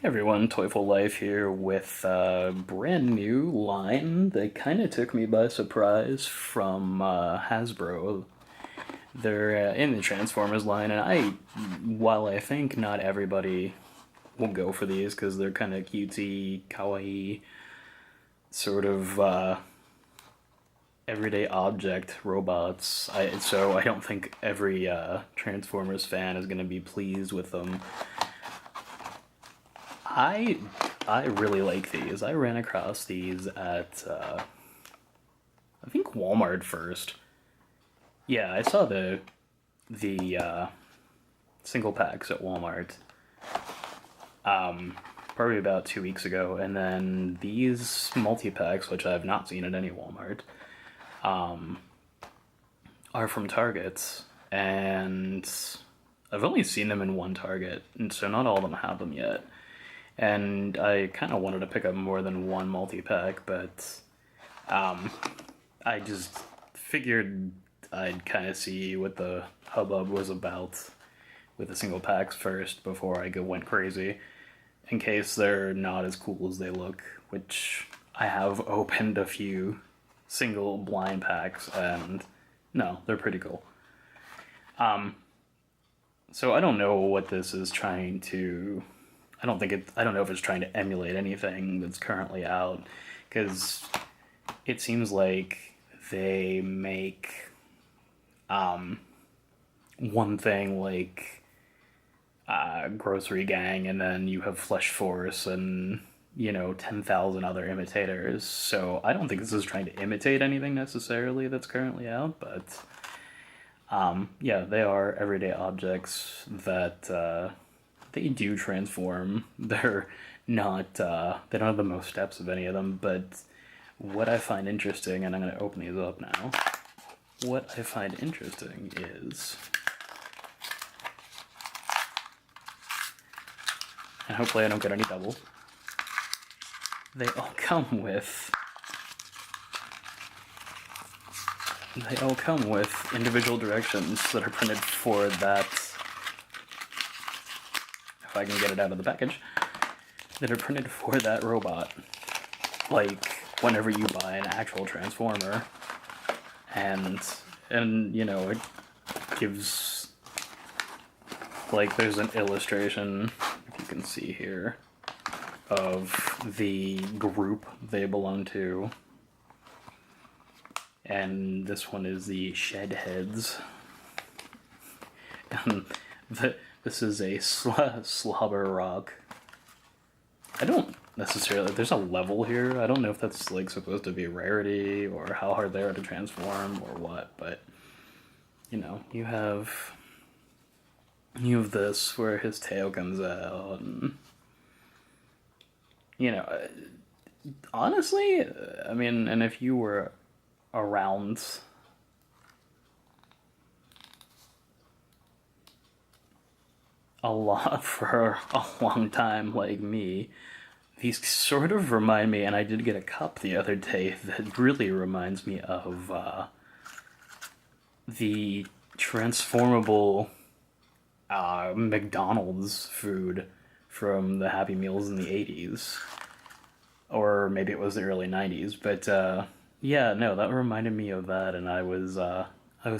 Everyone, Toyful Life here with a brand new line that kind of took me by surprise from Hasbro. They're in the Transformers line, and while I think not everybody will go for these because they're kind of cutesy, kawaii, sort of everyday object robots, so I don't think every Transformers fan is going to be pleased with them. I really like these. I ran across these at I think Walmart first. Yeah, I saw the single packs at Walmart probably about 2 weeks ago, and then these multi packs, which I have not seen at any Walmart, are from Target, and I've only seen them in one Target, and so not all of them have them yet. And I kind of wanted to pick up more than one multi-pack, but I just figured I'd kind of see what the hubbub was about with the single packs first before I went crazy, in case they're not as cool as they look, which I have opened a few single blind packs, and no, they're pretty cool. So I don't know what this is trying to... I don't know if it's trying to emulate anything that's currently out, because it seems like they make one thing like Grocery Gang, and then you have Flesh Force and 10,000 other imitators. So I don't think this is trying to imitate anything necessarily that's currently out, but yeah, they are everyday objects that they do transform. They're not, they don't have the most steps of any of them, but what I find interesting, and I'm going to open these up now, what I find interesting is, and hopefully I don't get any double, they all come with individual directions that are printed for that, if I can get it out of the package, that are printed for that robot. Like, whenever you buy an actual Transformer, and it gives, like, there's an illustration, if you can see here, of the group they belong to. And this one is the Shed Heads. And this is a Slobber Rock. I don't necessarily... There's a level here. I don't know if that's like supposed to be a rarity or how hard they are to transform or what, but you have this where his tail comes out, and honestly, I mean, and if you were around a lot for a long time like me, these sort of remind me, and I did get a cup the other day that really reminds me of the transformable McDonald's food from the Happy Meals in the 80s. Or maybe it was the early 90s, but yeah, no, that reminded me of that, and I was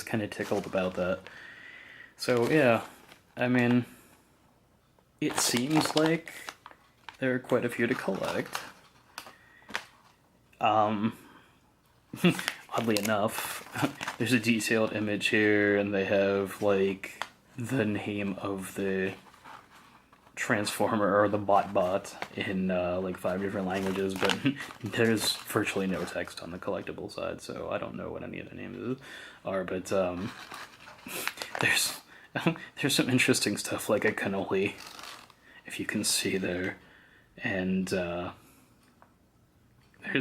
kind of tickled about that. So yeah, I mean, it seems like there are quite a few to collect. Oddly enough, there's a detailed image here, and they have like the name of the Transformer, or the BotBot, in like 5 different languages, but there's virtually no text on the collectible side, so I don't know what any of the names are, but there's some interesting stuff, like a cannoli, if you can see there, and there's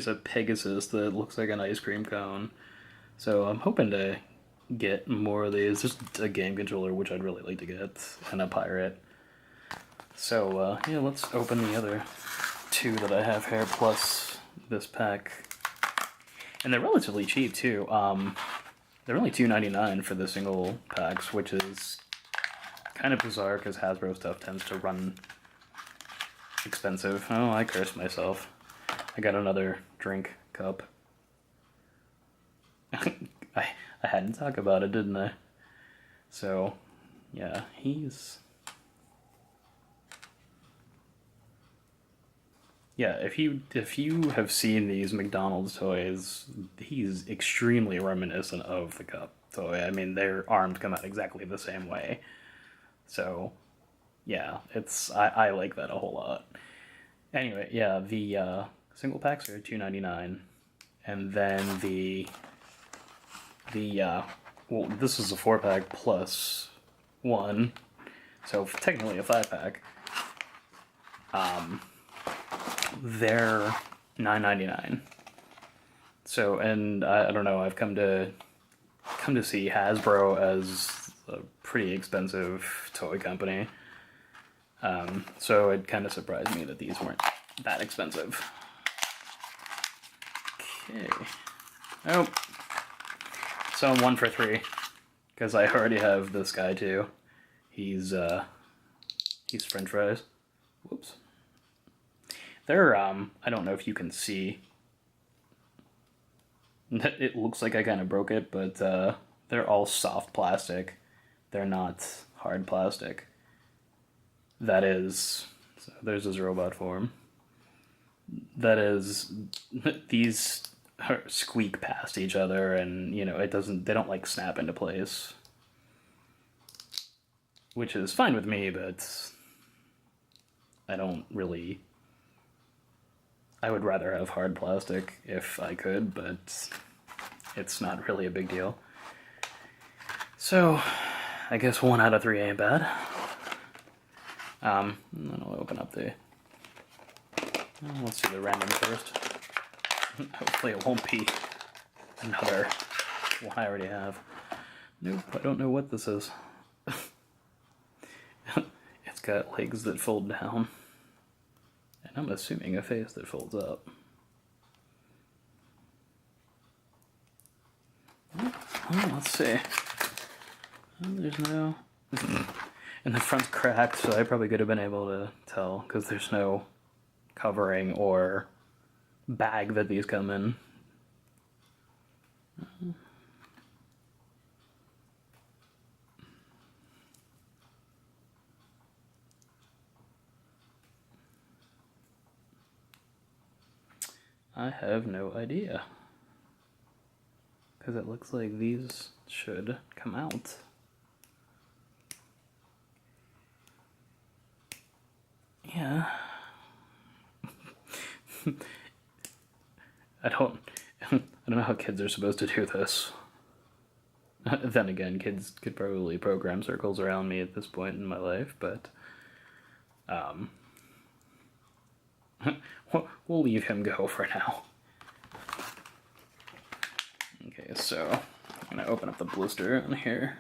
a Pegasus that looks like an ice cream cone, so I'm hoping to get more of these. There's a game controller, which I'd really like to get, and a pirate. So, yeah, let's open the other two that I have here, plus this pack. And they're relatively cheap, too. They're only $2.99 for the single packs, which is kind of bizarre, because Hasbro stuff tends to run expensive. Oh, I cursed myself. I got another drink cup. I hadn't talked about it, didn't I? So, yeah, he's... Yeah, if you have seen these McDonald's toys, he's extremely reminiscent of the cup toy. I mean, their arms come out exactly the same way. So, yeah, I like that a whole lot. Anyway, yeah, the single packs are $2.99, and then well, this is a 4-pack plus one, so technically a 5-pack. They're $9.99. So, and I don't know, I've come to see Hasbro as a pretty expensive toy company. So it kind of surprised me that these weren't that expensive. Okay. Oh. So I'm 1 for 3, because I already have this guy too. He's French fries. Whoops. They're I don't know if you can see. It looks like I kind of broke it, but they're all soft plastic. They're not hard plastic. That is, so there's his robot form. That is, these squeak past each other, and they don't like snap into place, which is fine with me, but I don't really. I would rather have hard plastic if I could, but it's not really a big deal. So, I guess 1 out of 3 ain't bad. And then I'll open up let's do the random first. Hopefully it won't be another one I already have. Nope, I don't know what this is. It's got legs that fold down. And I'm assuming a face that folds up. Well, let's see. There's no... And the front's cracked, so I probably could have been able to tell, because there's no covering or bag that these come in. I have no idea, because it looks like these should come out. Yeah. I don't know how kids are supposed to do this. Then again, kids could probably program circles around me at this point in my life, but we'll leave him go for now. Okay, so I'm gonna open up the blister on here.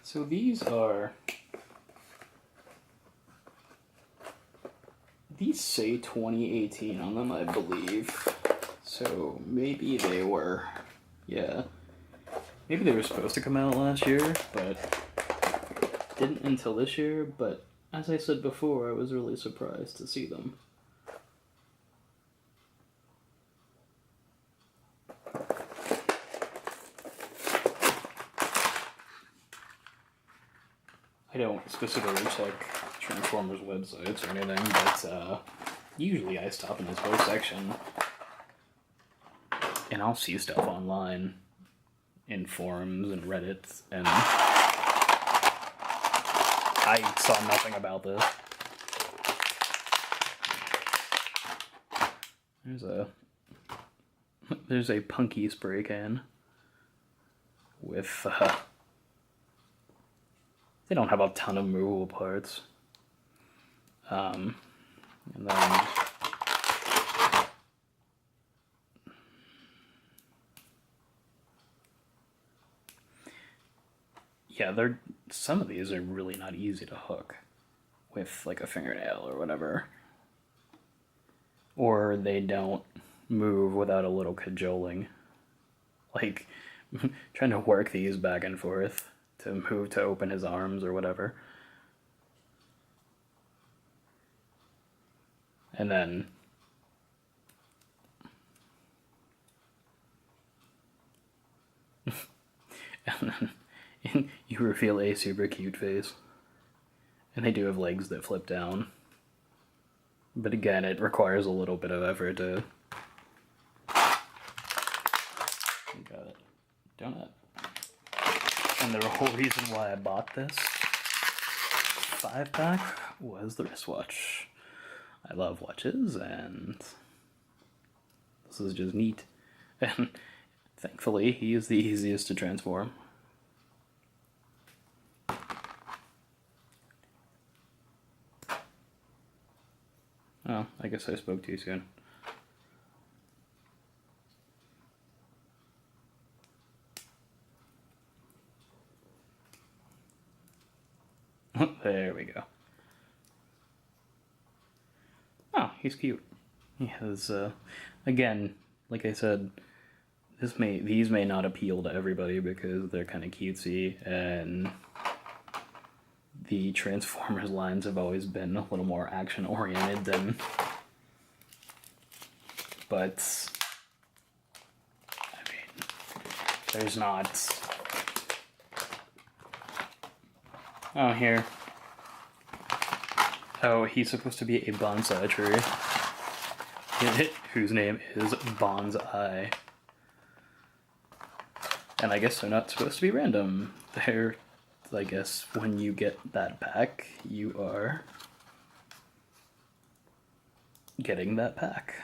So these say 2018 on them, I believe. So maybe they were, yeah. Maybe they were supposed to come out last year, but didn't until this year. But as I said before, I was really surprised to see them. I don't specifically check Transformers websites or anything, but usually I stop in this whole section and I'll see stuff online in forums and Reddit, and I saw nothing about this. There's a punky spray can with they don't have a ton of movable parts. And then yeah, some of these are really not easy to hook with like a fingernail or whatever. or they don't move without a little cajoling. Like, trying to work these back and forth to move to open his arms or whatever. And then and then you reveal a super cute face. And they do have legs that flip down. But again, it requires a little bit of effort to... You got it. Donut. And the whole reason why I bought this 5-pack was the wristwatch. I love watches, and this is just neat. And thankfully, he is the easiest to transform. Oh, I guess I spoke too soon. There we go. Oh, he's cute. He has, again, like I said, these may not appeal to everybody because they're kind of cutesy, and the Transformers lines have always been a little more action-oriented than... But, I mean, there's not... Oh, here. Oh, he's supposed to be a bonsai tree. Whose name is Bonsai. And I guess they're not supposed to be random. They're, I guess, when you get that pack, you are getting that pack.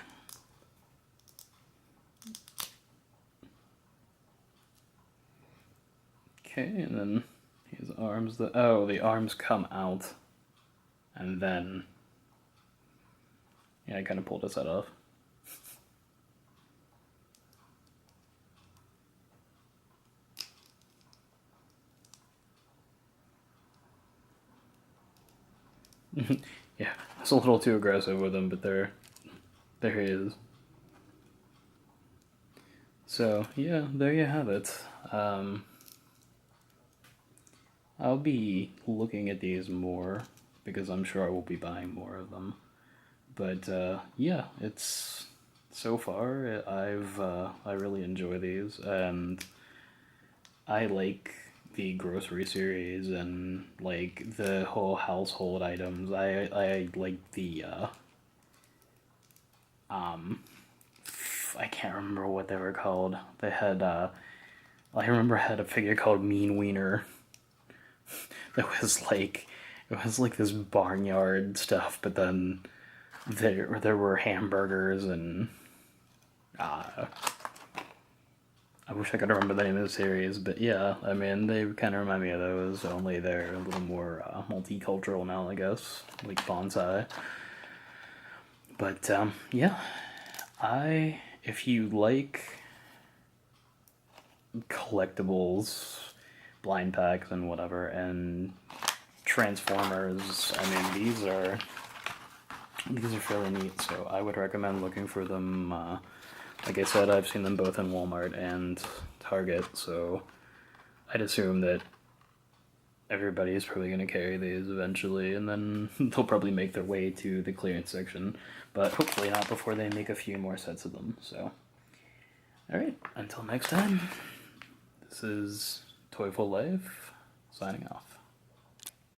Okay, and then his arms, the arms come out. And then, yeah, I kind of pulled his head off. Yeah, it's a little too aggressive with him, but there he is. So, yeah, there you have it. I'll be looking at these more, because I'm sure I will be buying more of them. But yeah, it's so far I really enjoy these, and I like the grocery series and like the whole household items. I like the I can't remember what they were called. They had I remember I had a figure called Mean Wiener. That was like, it was like this barnyard stuff, but then there were hamburgers and I wish I could remember the name of the series, but yeah, I mean, they kind of remind me of those, only they're a little more multicultural now, I guess, like bonsai. But yeah, if you like collectibles, blind packs and whatever, and Transformers, I mean, these are fairly neat, so I would recommend looking for them. Like I said, I've seen them both in Walmart and Target, so I'd assume that everybody's probably going to carry these eventually, and then they'll probably make their way to the clearance section, but hopefully not before they make a few more sets of them, so. Alright, until next time, this is Toyful Life, signing off.